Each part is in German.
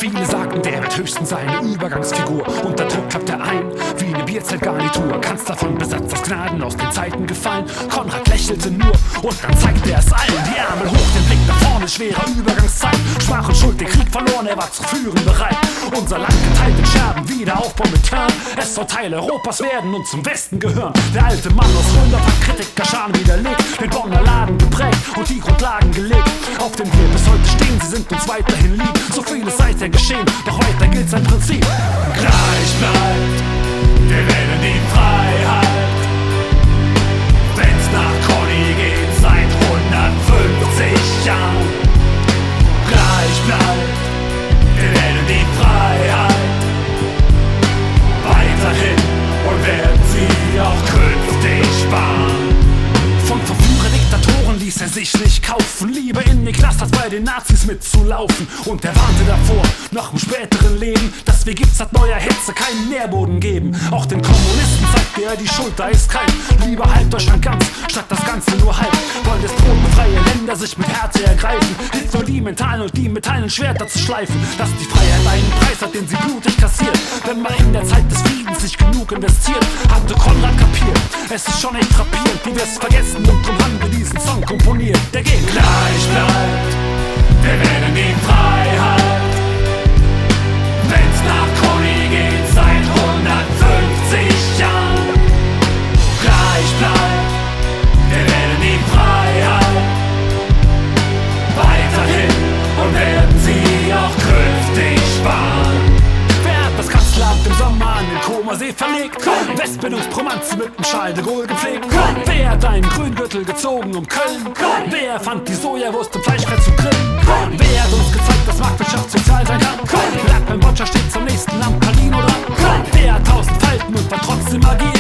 Viele sagten, der wird höchstens eine Übergangsfigur. Unter Druck klappt er ein, wie eine Bierzeltgarnitur. Kanzler von Besatz aus Gnaden aus den Zeiten gefallen. Konrad lächelte nur und dann zeigte er es allen. Die Ärmel hoch, den Blick nach vorne, schwerer Übergangszeit. Schmach und Schuld, den Krieg verloren, er war zu führen bereit. Unser Land geteilt in Scherben, Wiederaufbau mit Turn. Es soll Teil Europas werden und zum Westen gehören. Der alte Mann aus Röndorf hat Kritikerscharen widerlegt, den Bonner Laden geprägt und die Grundlagen gelegt, auf denen wir bis heute stehen. Sie sind uns weiterhin lieb, so vieles seither geschehen, doch weiter gilt sein Prinzip. Gleich bleibt, wir wählen die Freiheit, wenn's nach Conny geht, seit 150 Jahren. Gleich bleibt, wir wählen die Freiheit, weiterhin und werden sie auch künftig sparen. Von Verführer-Diktatoren ließ er sich nicht kaufen, lieber in den Knast als bei den Nazis mitzulaufen. Und er warnte davor, noch im späteren Leben, dass wir gibt's hat neuer Hetze keinen Nährboden geben. Auch den Kommunisten zeigte er, die Schulter ist kalt. Lieber halb Deutschland ganz, statt das Ganze nur halb. Wollen despotenfreie Länder sich mit Härte ergreifen, hilft nur die mentalen und die metallenen Schwerter zu schleifen. Dass die Freiheit einen Preis hat, den sie blutig kassiert. Wenn man in der Zeit des Friedens nicht genug investiert, hatte Konrad kapiert. Es ist schon echt frappierend, wie wir's vergessen, und drum haben wir diesen Song komponiert. Der geht gleich bleibt, wir wählen die Freiheit, wenn's nach Conny geht, seit 150 Jahren. Gleich bleibt, wir wählen die Freiheit, weiterhin und werden sie auch künftig sparen. Wer hat das Kanzleramt im Sommer an den Comersee verlegt? Westbildungspromanze mit dem Schal de Gaulle gepflegt? Wer hat einen Grüngürtel gezogen um Köln? Wer fand die Sojawurst im Fleischbrett zu grillen? Wer hat uns gezeigt, dass Marktwirtschaft sozial sein kann? Lackmann Boccia steht zum nächsten am Palino dran. Wer hat 1000 Falten und war trotzdem agil?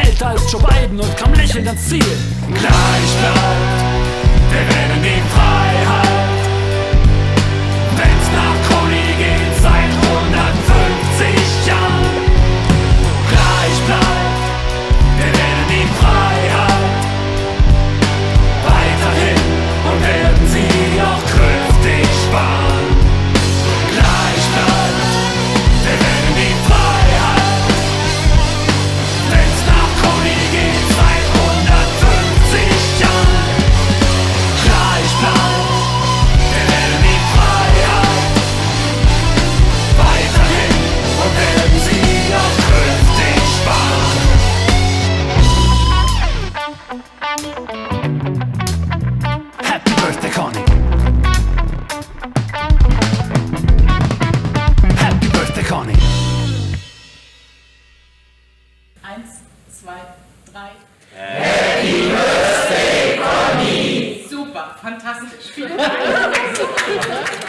Älter als Joe Biden und kam lächelnd ans Ziel. Gleich bleibt, wir wählen die Freiheit, wenn's nach Conny geht, seit 150 Jahren. Gleich bleibt, wir wählen die Freiheit, weiterhin und werden sie auch künftig sparen. Gleich bleibt, wir wählen die Freiheit, wenn's nach Conny geht, seit 150 Jahren. Gleich bleibt, wir wählen die Freiheit, weiterhin und werden sie auch künftig sparen. Happy Birthday, Conny. Happy Birthday, Conny. 1, 2, 3. Happy Birthday, Conny! Super, fantastisch. Vielen Dank.